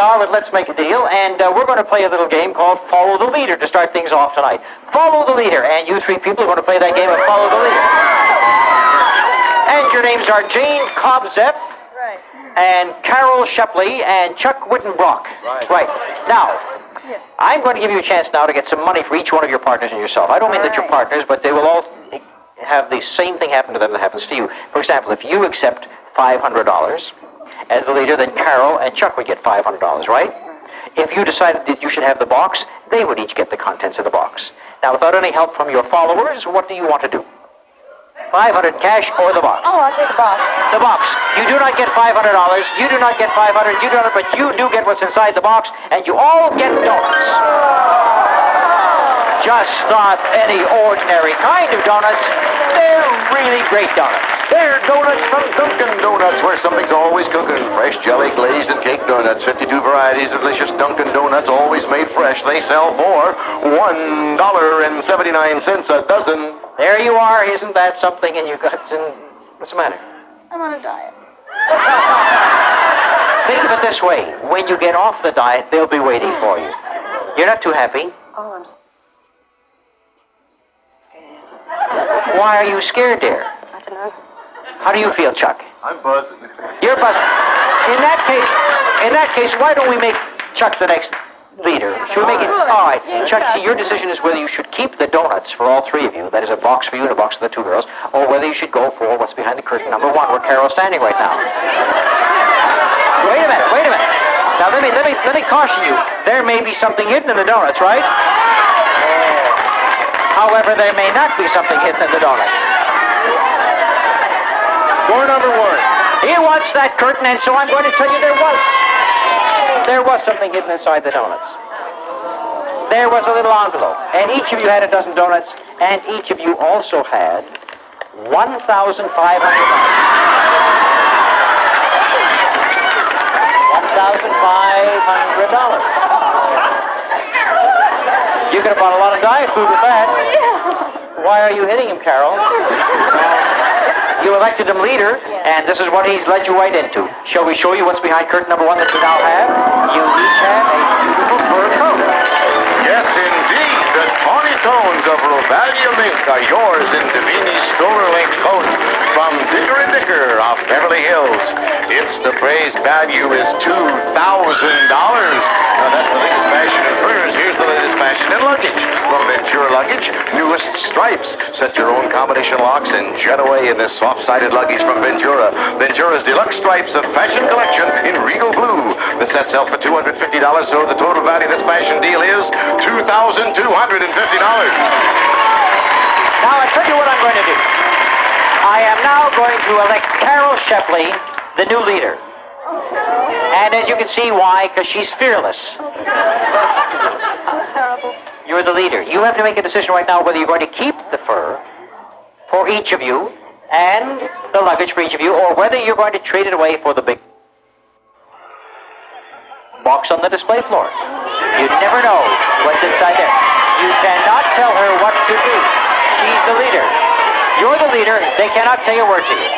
are with Let's Make a Deal, and we're going to play a little game called Follow the Leader to start things off tonight. Follow the Leader, and you three people are going to play that game of Follow the Leader. And your names are Jane Kobzeff, and Carol Shepley, and Chuck Wittenbrock. Right. Now, I'm going to give you a chance now to get some money for each one of your partners and yourself. I don't mean that you're partners, but they will all have the same thing happen to them that happens to you. For example, if you accept $500 as the leader, then Carol and Chuck would get $500, right? If you decided that you should have the box, they would each get the contents of the box. Now, without any help from your followers, what do you want to do? 500 cash or the box? Oh, I'll take the box. The box. You do not get $500. You do not get 500. You do not, but you do get what's inside the box, and you all get donuts. Just not any ordinary kind of donuts. They're really great donuts. They're donuts from Dunkin' Donuts, where something's always cooking. Fresh jelly, glazed, and cake donuts. 52 varieties of delicious Dunkin' Donuts, always made fresh. They sell for $1.79 a dozen. There you are. Isn't that something? And you got some... What's the matter? I'm on a diet. Think of it this way. When you get off the diet, they'll be waiting for you. You're not too happy? Oh, I'm scared. Why are you scared, dear? I don't know. How do you feel, Chuck? I'm buzzing. You're buzzing. In that case, why don't we make Chuck the next leader? Should we make it? All right. Chuck, see, your decision is whether you should keep the donuts for all three of you. That is a box for you and a box for the two girls, or whether you should go for what's behind the curtain, number one, where Carol's standing right now. Wait a minute. Now let me caution you. There may be something hidden in the donuts, right? However, there may not be something hidden in the donuts. Door number one. He wants that curtain, and so I'm going to tell you there was something hidden inside the donuts. There was a little envelope, and each of you had a dozen donuts, and each of you also had $1,500. $1,500. You could have bought a lot of diet food with that. Why are you hitting him, Carol? You elected him leader, and this is what he's led you right into. Shall we show you what's behind curtain number one that you now have? You each have a beautiful fur coat. Yes, indeed. The tawny tones of Rovalia mink are yours in Davini's Storer-length coat from Dicker & Dicker of Beverly Hills. Its appraised value is $2,000. Now, that's the latest fashion in furs. Here's the latest fashion in luggage. From Ventura Luggage, newest stripes. Set your own combination locks and jet away in this soft-sided luggage from Ventura. Ventura's deluxe stripes of fashion collection in regal blue. The set sells for $250, so the total value of this fashion deal is $2,250. Now, I tell you what I'm going to do. I am now going to elect Carol Shepley the new leader. And as you can see, why? Because she's fearless. Terrible. You're the leader. You have to make a decision right now whether you're going to keep the fur for each of you and the luggage for each of you, or whether you're going to trade it away for the big box on the display floor. You never know what's inside there. You cannot tell her what to do. She's the leader. You're the leader. They cannot say a word to you.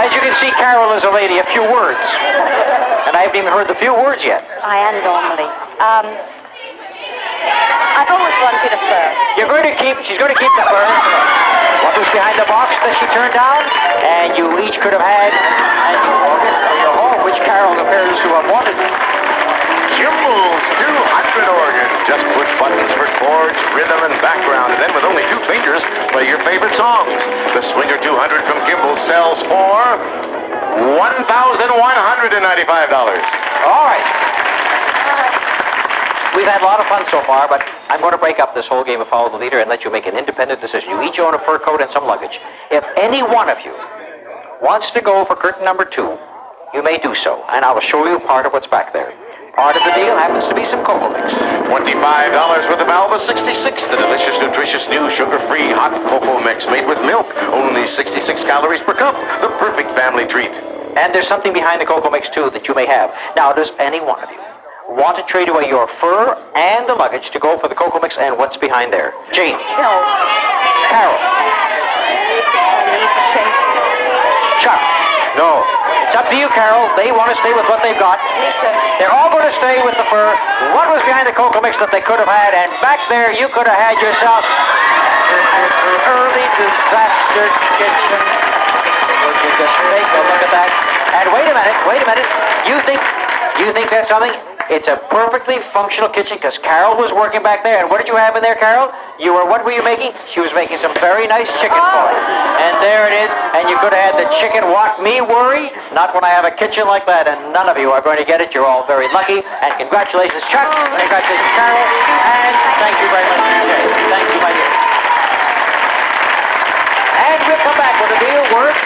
As you can see, Carol is a lady, a few words. And I haven't even heard the few words yet. I am normally. I've always wanted a fur. She's going to keep the fur. What was behind the box that she turned down? And you each could have had, and you ordered for your home, which Carol appears to have wanted. Kimball's 200 organ. Just push buttons for chords, rhythm, and background, and then with only 2 fingers, play your favorite songs. The Swinger 200 from Kimball sells for $1,195. All right. We've had a lot of fun so far, but I'm going to break up this whole game of Follow the Leader and let you make an independent decision. You each own a fur coat and some luggage. If any one of you wants to go for curtain number 2, you may do so, and I will show you part of what's back there. Part of the deal happens to be some cocoa mix. $25 worth of Alva 66, the delicious, nutritious, new sugar-free hot cocoa mix made with milk. Only 66 calories per cup. The perfect family treat. And there's something behind the cocoa mix, too, that you may have. Now, does any one of you want to trade away your fur and the luggage to go for the Cocoa Mix and what's behind there? Jane. No. Carol. Knees are shaking. Chuck. No. It's up to you, Carol. They want to stay with what they've got. Me too. They're all going to stay with the fur. What was behind the Cocoa Mix that they could have had? And back there, you could have had yourself an early disaster kitchen. Would you just take a look at that? And wait a minute. You think that's something? It's a perfectly functional kitchen because Carol was working back there. And what did you have in there, Carol? What were you making? She was making some very nice chicken for you. And there it is. And you could have had the chicken walk me worry. Not when I have a kitchen like that. And none of you are going to get it. You're all very lucky. And congratulations, Chuck. Congratulations, Carol. And thank you very much, DJ. Thank you, my dear. And we'll come back with a deal worth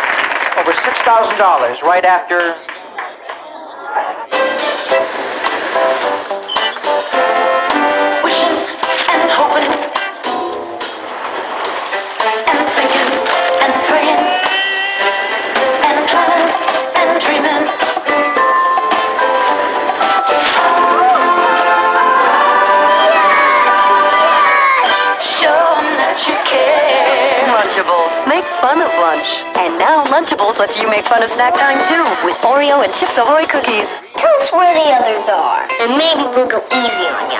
over $6,000 right after... Wishing and hoping and thinking and praying and planning and dreaming. Show 'em that you care. Lunchables. Make fun of lunch. And now Lunchables lets you make fun of snack time too with Oreo and Chips Ahoy cookies. Tell us where the others are, and maybe we'll go easy on you.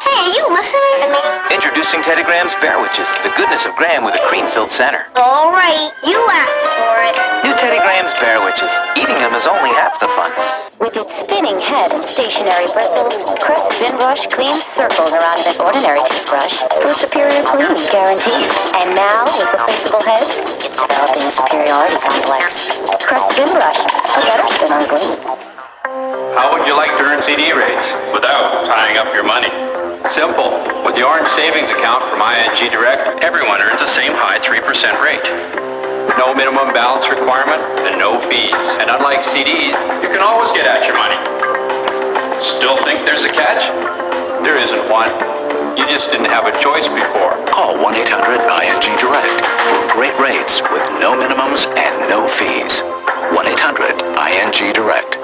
Hey, are you listening to me? Introducing Teddy Graham's Bearwitches, the goodness of Graham with a cream-filled center. All right, you asked for it. New Teddy Graham's Bearwitches. Eating them is only half the fun. With its spinning head and stationary bristles, Crest Spin Brush cleans circles around an ordinary toothbrush for a superior clean guaranteed. And now, with replaceable heads, it's developing a superiority complex. Crest Spin Brush, a better spin on clean. How would you like to earn CD rates without tying up your money? Simple. With the Orange Savings Account from ING Direct, everyone earns the same high 3% rate. No minimum balance requirement and no fees. And unlike CDs, you can always get at your money. Still think there's a catch? There isn't one. You just didn't have a choice before. Call 1-800-ING Direct for great rates with no minimums and no fees. 1-800-ING Direct.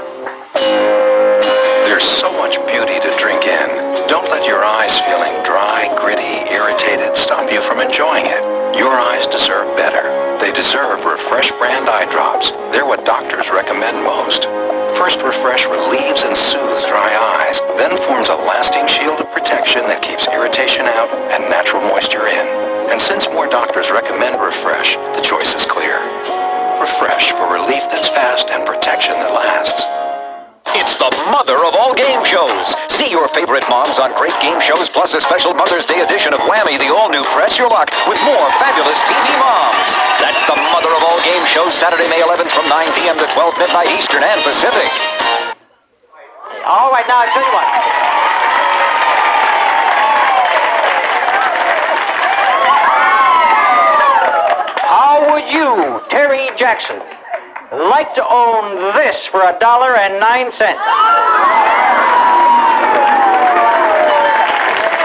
There's so much beauty to drink in. Don't let your eyes feeling dry, gritty, irritated stop you from enjoying it. Your eyes deserve better. They deserve Refresh brand eye drops. They're what doctors recommend most. First, Refresh relieves and soothes dry eyes, then forms a lasting shield of protection that keeps irritation out and natural moisture in. And since more doctors recommend Refresh, the choice is clear. Refresh for relief that's fast and protection that lasts. It's the mother of all game shows. See your favorite moms on great game shows, plus a special Mother's Day edition of Whammy, the all-new Press Your Luck, with more fabulous TV moms. That's the mother of all game shows, Saturday, May 11th from 9 p.m. to 12 midnight Eastern and Pacific. All right, now I'll tell you what. How would you, Terry Jackson, like to own this for $1.09?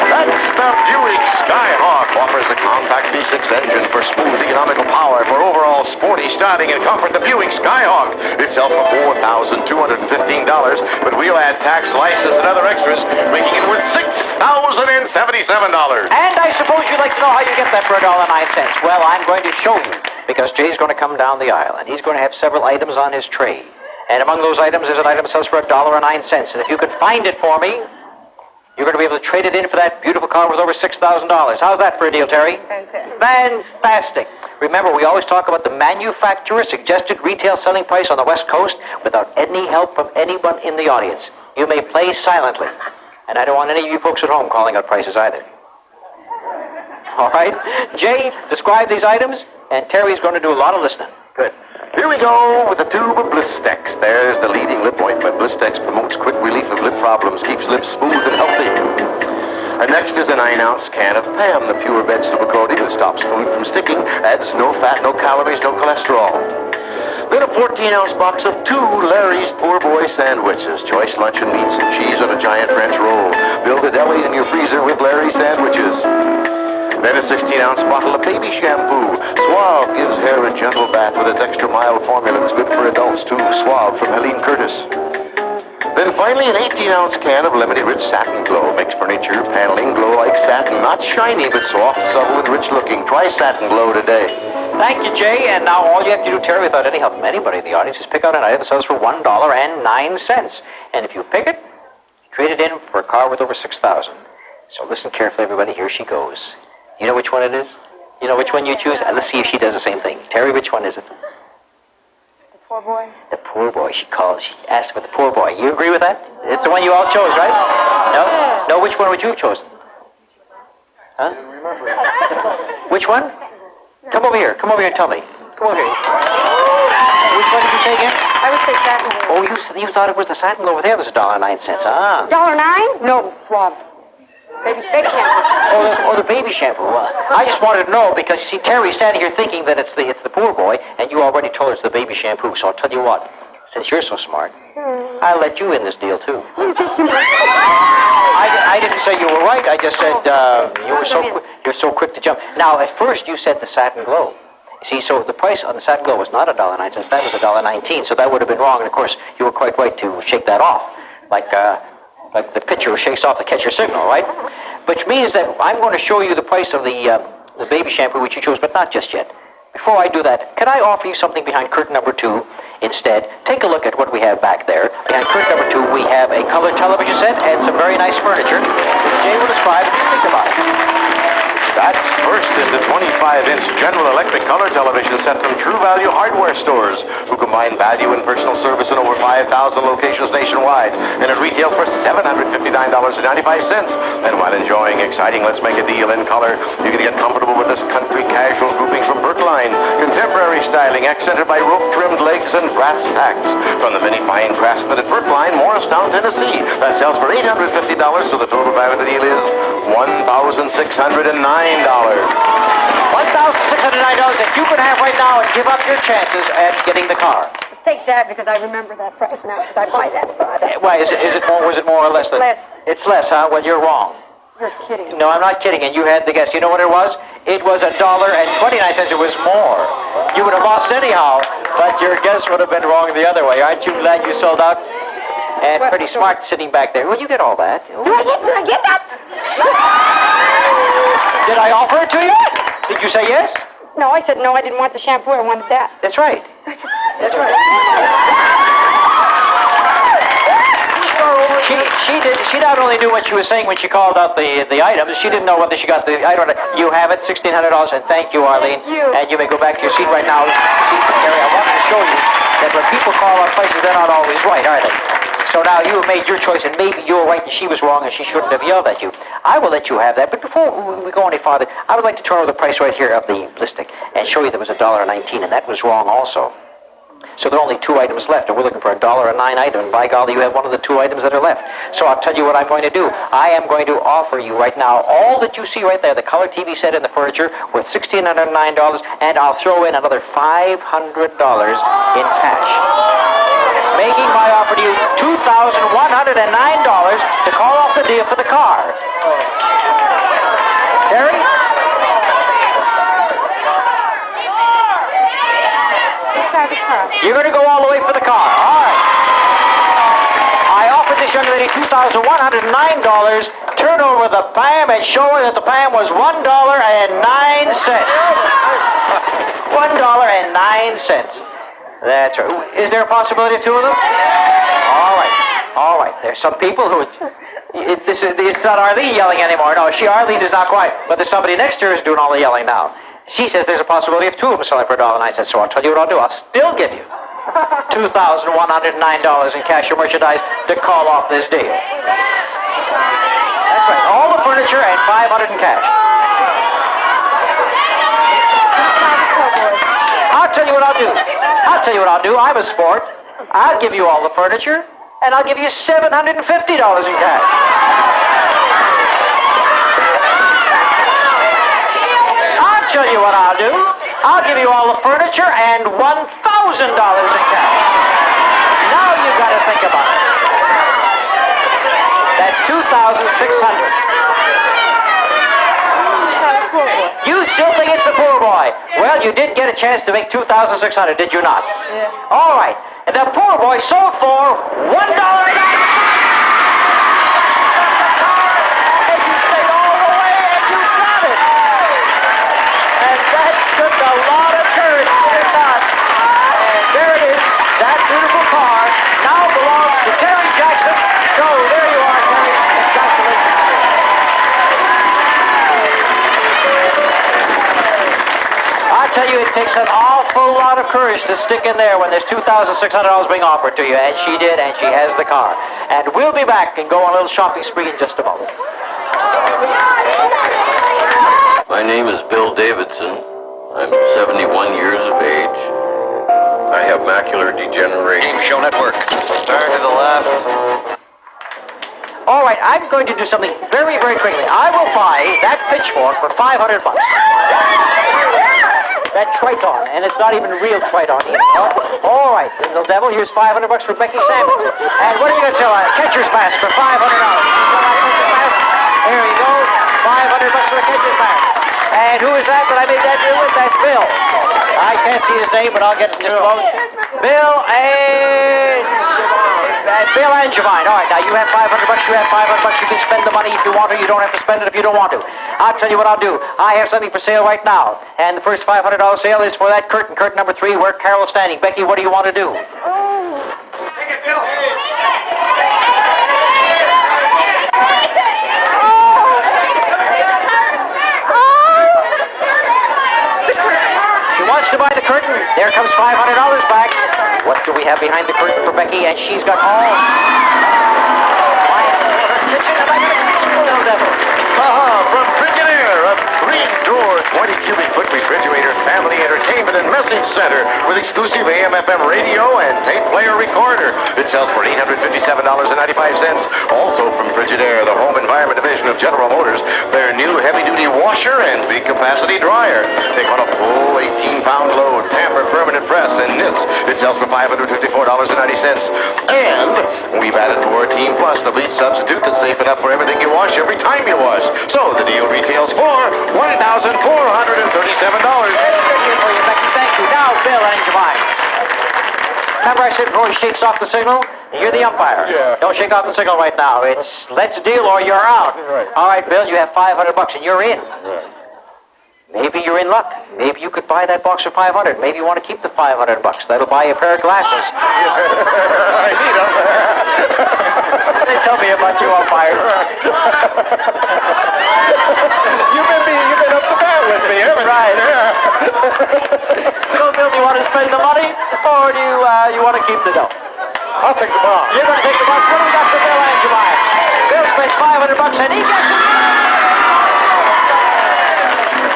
That's the Buick Skyhawk. Offers a compact V6 engine for smooth economical power. For overall sporty styling and comfort, the Buick Skyhawk. It's out for $4,215, but we'll add tax, license, and other extras, making it worth $6,077. And I suppose you'd like to know how you get that for $1.09. Well, I'm going to show you, because Jay's going to come down the aisle, and he's going to have several items on his tray. And among those items is an item that sells for $1.09. And if you could find it for me, you're going to be able to trade it in for that beautiful car worth over $6,000. How's that for a deal, Terry? Okay. Fantastic. Remember, we always talk about the manufacturer suggested retail selling price on the West Coast without any help from anyone in the audience. You may play silently. And I don't want any of you folks at home calling out prices either. All right? Jay, describe these items, and Terry's going to do a lot of listening. Good. Here we go with a tube of Blistex. There's the leading lip ointment. Blistex promotes quick relief of lip problems, keeps lips smooth and healthy. And next is a 9-ounce can of Pam, the pure vegetable coating that stops food from sticking, adds no fat, no calories, no cholesterol. Then a 14-ounce box of 2 Larry's Poor Boy sandwiches. Choice luncheon meats and cheese on a giant French roll. Build a deli in your freezer with Larry sandwiches. Then a 16-ounce bottle of baby shampoo. Suave gives hair a gentle bath with its extra mild formula that's good for adults too. Suave from Helene Curtis. Then finally, an 18-ounce can of limited rich satin glow makes furniture, paneling glow like satin. Not shiny, but soft, subtle, and rich-looking. Try Satin Glow today. Thank you, Jay. And now all you have to do, Terry, without any help from anybody in the audience, is pick out an item that sells for $1.09. And if you pick it, trade it in for a car worth over $6,000. So listen carefully, everybody. Here she goes. You know which one it is? You know which one you choose? Let's see if she does the same thing. Terry, which one is it? The poor boy. The poor boy. She asked for the poor boy. You agree with that? It's the one you all chose, right? No? No, which one would you have chosen? Huh? Which one? Come over here. Come over here and tell me. Come over here. Which one did you say again? I would say satin glow. Oh, you thought it was the satin glow over there. It was $1.09. Ah. $1.09? No, Swab. Baby shampoo. Oh, the baby shampoo. I just wanted to know because, you see, Terry's standing here thinking that it's the poor boy, and you already told her it's the baby shampoo. So I'll tell you what. Since you're so smart, I'll let you in this deal, too. I didn't say you were right. I just said you're so quick to jump. Now, at first, you said the satin glow. You see, so the price on the satin glow was not $1.09. That was $1.19. So that would have been wrong. And of course, you were quite right to shake that off, like the pitcher shakes off the catcher signal, right? Which means that I'm going to show you the price of the baby shampoo which you chose, but not just yet. Before I do that, can I offer you something behind curtain number 2 instead? Take a look at what we have back there. Behind curtain number 2, we have a color television set and some very nice furniture, which Jay will describe and you think about it. That's first is the 25-inch General Electric color television set from True Value Hardware Stores, who combine value and personal service in over 5,000 locations nationwide, and it retails for $759.95. And while enjoying exciting Let's Make a Deal in color, you can get comfortable with this country casual grouping from Bertline. Contemporary styling accented by rope-trimmed legs and brass tacks. From the many fine craftsmen at Bertline, Morristown, Tennessee. That sells for $850, so the total value of the deal is $1,609. $1,609 that you can have right now and give up your chances at getting the car. Take that because I remember that price now because I buy that product. Why, is it more, was it more or less? Less. It's less, huh? Well, you're wrong. You're kidding. No, I'm not kidding, and you had the guess. You know what it was? It was $1.29. It was more. You would have lost anyhow, but your guess would have been wrong the other way. Aren't you glad you sold out? And pretty smart sitting back there. Well, you get all that. Did I get that? Did I offer it to you? Did you say yes? No, I said no. I didn't want the shampoo. I wanted that. That's right. That's right. She not only knew what she was saying when she called out the items, she didn't know whether she got the item. You have it, $1,600, and thank you, Arlene. Thank you. And you may go back to your seat right now. See, Terry, I wanted to show you that when people call out places, they're not always right, are they? So now you have made your choice, and maybe you were right and she was wrong and she shouldn't have yelled at you. I will let you have that, but before we go any farther, I would like to turn over the price right here of the lipstick and show you there was $1.19, and that was wrong also. So there are only 2 items left, and we're looking for $1.09 item, and by golly, you have one of the 2 items that are left. So I'll tell you what I'm going to do. I am going to offer you right now all that you see right there, the color TV set and the furniture, worth $1,609, and I'll throw in another $500 in cash. Making my offer to you $2,109 to call off the deal for the car. Terry? You're going to go all the way for the car. All right. I offered this young lady $2,109. Turn over the PAM and show her that the PAM was $1.09. $1.09. That's right. Is there a possibility of 2 of them? All right. There's some people who... It's not Arlene yelling anymore. No, Arlene is not quite. But there's somebody next to her who's doing all the yelling now. She says there's a possibility of 2 of them selling for $1.09. So I'll tell you what I'll do. I'll still give you $2,109 in cash or merchandise to call off this deal. That's right. All the furniture and $500 in cash. I'll tell you what I'll do. I'm a sport. I'll give you all the furniture, and I'll give you $750 in cash. I'll tell you what I'll do. I'll give you all the furniture and $1,000 in cash. Now you've got to think about it. That's $2,600. You still think it's the poor boy? Well, you did get a chance to make $2,600, did you not? Yeah. All right. And the poor boy sold for $1. And you stayed all the way and you got it. And that took a lot of courage, did it not? And there it is. That beautiful car now belongs to Terry Jackson. So there you are, Terry. Congratulations. I tell you, it takes an awful lot of courage to stick in there when there's $2,600 being offered to you. And she did, and she has the car. And we'll be back and go on a little shopping spree in just a moment. My name is Bill Davidson. I'm 71 years of age. I have macular degeneration. Game Show Network. Turn to the left. All right, I'm going to do something very, very quickly. I will buy that pitchfork for $500. That Triton, and it's not even real Triton either. All right, little devil, here's $500 for Becky Salmon. And what are you going to sell? A catcher's mask for $500. Here you go, $500 for the catcher's mask. And who is that I made that deal with? That's Bill. I can't see his name, but I'll get it in just a moment. Bill and Javine. All right, now you have $500. You have $500. You can spend the money if you want to. You don't have to spend it if you don't want to. I'll tell you what I'll do. I have something for sale right now, and the first $500 sale is for that curtain number 3, where Carol's standing. Becky, what do you want to do? Take it, Bill. She wants to buy the curtain. There comes $500 back. What do we have behind the curtain for Becky? And she's got all. From Frigidaire, a 3-door, 20-cubic-foot refrigerator, family entertainment and message center with exclusive AM/FM radio and tape player recorder. It sells for $857.95. Also from Frigidaire, the home environment division of General Motors, their new heavy-duty washer and big capacity dryer. Take on a full 18-pound load, tamper, permanent press, and knits. It sells for $554.90. And we've added to our Team Plus the bleach substitute that's safe enough for everything you wash every time you wash. So the deal retails for $1,437. Thank you. Now, Bill and Javine. Remember I said before he shakes off the signal? You're the umpire. Yeah. Don't shake off the signal right now. It's let's deal or you're out. Right. All right, Bill, you have $500 and you're in. Right. Maybe you're in luck. Maybe you could buy that box for $500. Maybe you want to keep the $500. That'll buy you a pair of glasses. I need them. They tell me about you umpires. You've been up to bat with me, haven't you? Right. So, Bill, do you want to spend the money or do you want to keep the dough? I'll take the box. You're going to take the box. What do we got for Bill and Javine? Bill spends $500 and he gets it.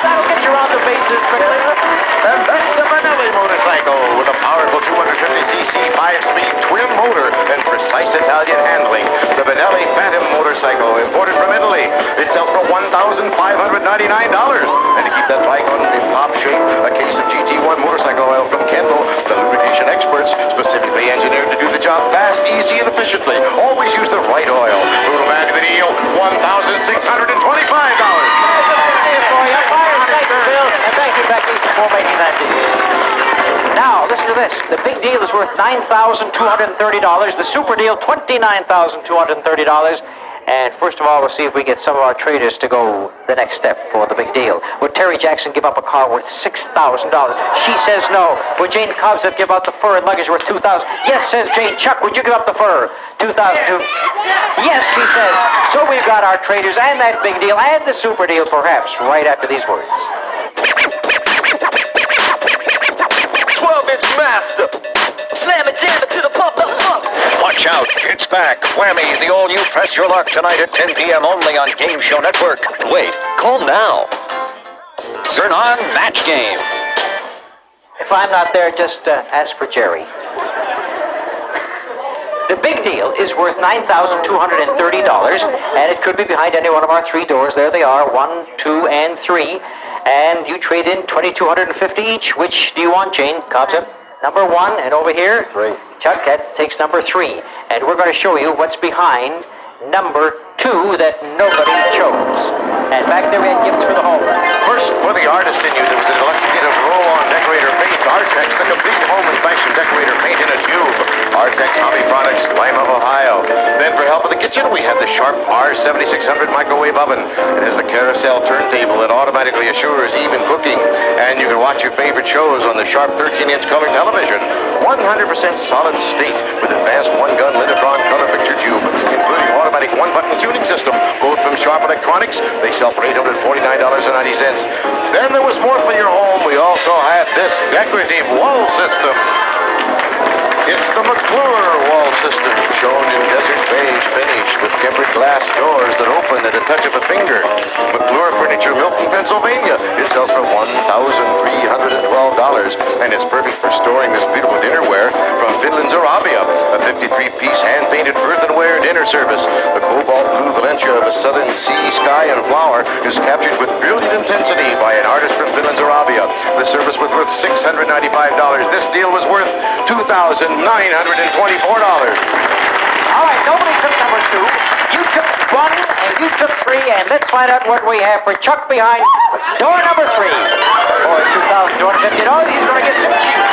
That'll get you around the bases quickly. And that's a Benelli motorcycle with a powerful 250cc 5-speed twin motor and precise Italian handling. The Benelli Phantom motorcycle, imported from Italy. It sells for $1,599. And to keep that bike in top shape, a case of GT1 motorcycle oil from Kendall, the lubrication experts, specifically engineered to do the job fast, easy, and efficiently. Always use the right oil. Total back of the deal, $1,625. Thank you, Bill, and thank you, Becky, for making that deal. Now, listen to this. The big deal is worth $9,230. The super deal, $29,230. And first of all, we'll see if we get some of our traders to go the next step for the big deal. Would Terry Jackson give up a car worth $6,000? She says no. Would Jane Cobsett give up the fur and luggage worth $2,000? Yes, says Jane. Chuck, would you give up the fur? $2,002. Yes, she says. So we've got our traders and that big deal and the super deal, perhaps, right after these words. 12-inch master. Slam it, jam it to the pump, the pump. Watch out, it's back. Whammy, the all-new Press Your Luck tonight at 10 p.m. only on Game Show Network. Wait, call now. Cernon Match Game. If I'm not there, just ask for Jerry. The big deal is worth $9,230, and it could be behind any one of our 3 doors. There they are, 1, 2, and 3. And you trade in $2,250 each. Which do you want, Jane Cobsett? Number 1, and over here, 3. Chuck takes number 3. And we're going to show you what's behind number 2 that nobody chose. And back there we had gifts for the home. First, for the artist in you, there was a deluxe kit of roll-on decorator paint, Artex, the complete home and fashion decorator paint in a tube. Architects Hobby Products, Lima, Ohio. Then for help in the kitchen, we have the Sharp R7600 microwave oven. It has the carousel turntable that automatically assures even cooking. And you can watch your favorite shows on the Sharp 13-inch color television. 100% solid state with advanced one-gun Linatron color picture tube, including automatic one-button tuning system, both from Sharp Electronics. They sell for $849.90. Then there was more for your home. We also had this decorative wall system. It's the McClure wall system, shown in desert beige finish with tempered glass doors that open at a touch of a finger. McClure Furniture, Milton, Pennsylvania. It sells for $1,312, and it's perfect for storing this beautiful dinnerware from Finland's Arabia. A 53-piece hand-painted earthenware dinner service. The cobalt blue Valencia of a southern sea, sky, and flower is captured with brilliant intensity by an artist from Finland's Arabia. The service was worth $695. This deal was worth $2,924. All right, nobody took number 2. You took 1, and you took 3, and let's find out what we have for Chuck behind door number 3. For $2,250, he's going to get some cheese.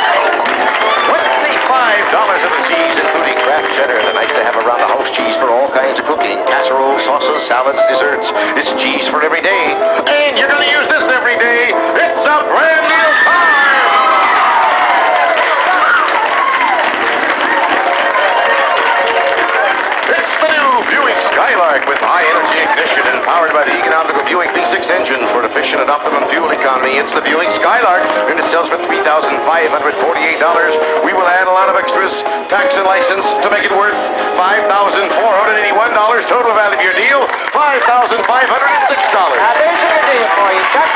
$25 of the cheese, including Kraft cheddar, the nice to have around the house cheese for all kinds of cooking, casseroles, sauces, salads, desserts. It's cheese for every day, and you're going to use this every day. It's a brand new car. It's the new Buick Skylark with high-energy ignition and powered by the economical Buick V6 engine for efficient and optimum fuel economy. It's the Buick Skylark, and it sells for $3,548. We will add a lot of extras, tax and license, to make it worth $5,481. Total value of your deal, $5,506. Now, there's a good deal for you, Chuck.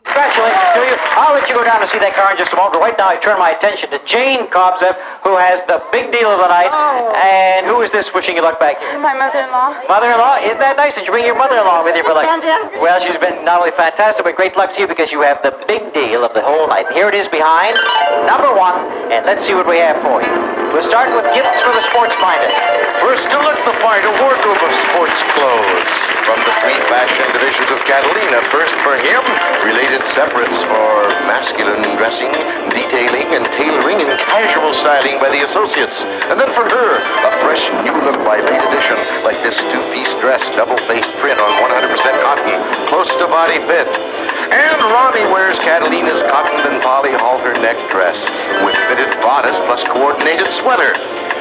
Congratulations to you. I'll let you go down and see that car in just a moment. But right now, I turn my attention to Jane Kobzev, who has the big deal of the night. Oh. And who is this wishing you luck back here? My mother-in-law. Mother-in-law? Isn't that nice? Did you bring your mother-in-law with you for luck? Fantastic. Well, she's been not only fantastic, but great luck to you because you have the big deal of the whole night. And here it is behind number 1. And let's see what we have for you. We'll start with gifts for the sports-minded. First to look the part, a wardrobe of sports clothes. From the 3 fashion divisions of Catalina. First for him, related separates for masculine dressing, detailing, and tailoring, and casual styling by the associates. And then for her, a fresh new look by late edition, like this 2-piece dress, double-faced print on 100% cotton, close to body fit. And Ronnie wears Catalina's cotton and poly halter neck dress with fitted bodice plus coordinated sweater.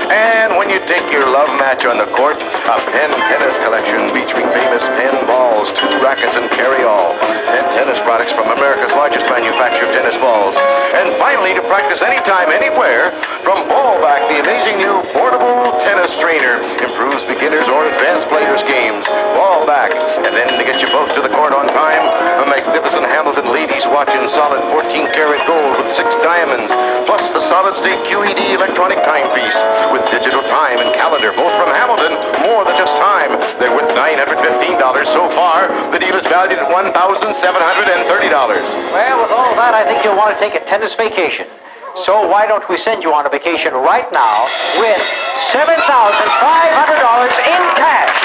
And when you take your love match on the court, a Penn tennis collection featuring famous Penn balls, 2 rackets, and carry-all. Penn tennis products from America's largest manufacturer of tennis balls. And finally, to practice anytime, anywhere, from Ballback, the amazing new portable tennis trainer improves beginners or advanced players' games. Ballback. And then to get you both to the court on time, a magnificent Hamilton ladies watch in solid 14-karat gold with 6 diamonds, plus the solid-state QED electronic timepiece with digital time and calendar, both from Hamilton, more than just time. They're worth $915 so far. The deal is valued at $1,730. Well, with all that, I think you'll want to take a tennis vacation. So why don't we send you on a vacation right now with $7,500 in cash.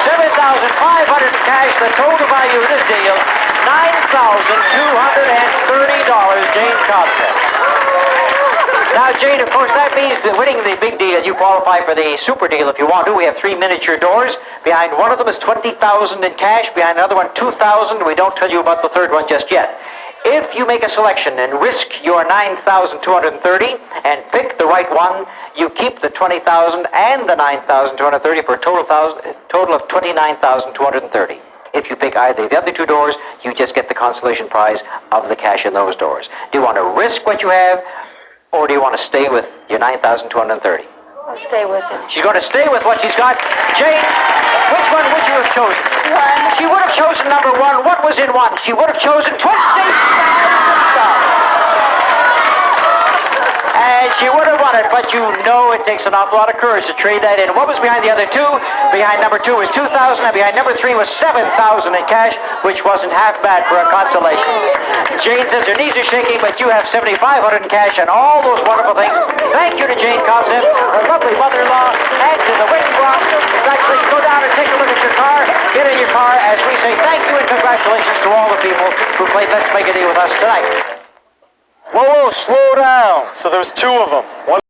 $7,500 in cash. The total value of this deal, $9,230, Jane Kobzev. Now, Jane, of course, that means that winning the big deal, you qualify for the super deal if you want to. We have 3 miniature doors. Behind one of them is $20,000 in cash. Behind another one, $2,000. We don't tell you about the third one just yet. If you make a selection and risk your $9,230 and pick the right one, you keep the $20,000 and the $9,230 for a total of $29,230. If you pick either of the other 2 doors, you just get the consolation prize of the cash in those doors. Do you want to risk what you have, or do you want to stay with your $9,230? I'll stay with it. She's going to stay with what she's got. Jane, which one would you have chosen? 1. She would have chosen number 1. What was in 1? She would have chosen $20,000. And she would have won it, but you know it takes an awful lot of courage to trade that in. What was behind the other 2? Behind number 2 was $2,000, and behind number 3 was $7,000 in cash, which wasn't half bad for a consolation. Jane says her knees are shaking, but you have $7,500 in cash and all those wonderful things. Thank you to Jane Kobzev, her lovely mother-in-law, and to the Witten Bronx. Congratulations. Go down and take a look at your car. Get in your car as we say thank you and congratulations to all the people who played Let's Make a Deal with us tonight. Whoa, slow down. So there's two of them. One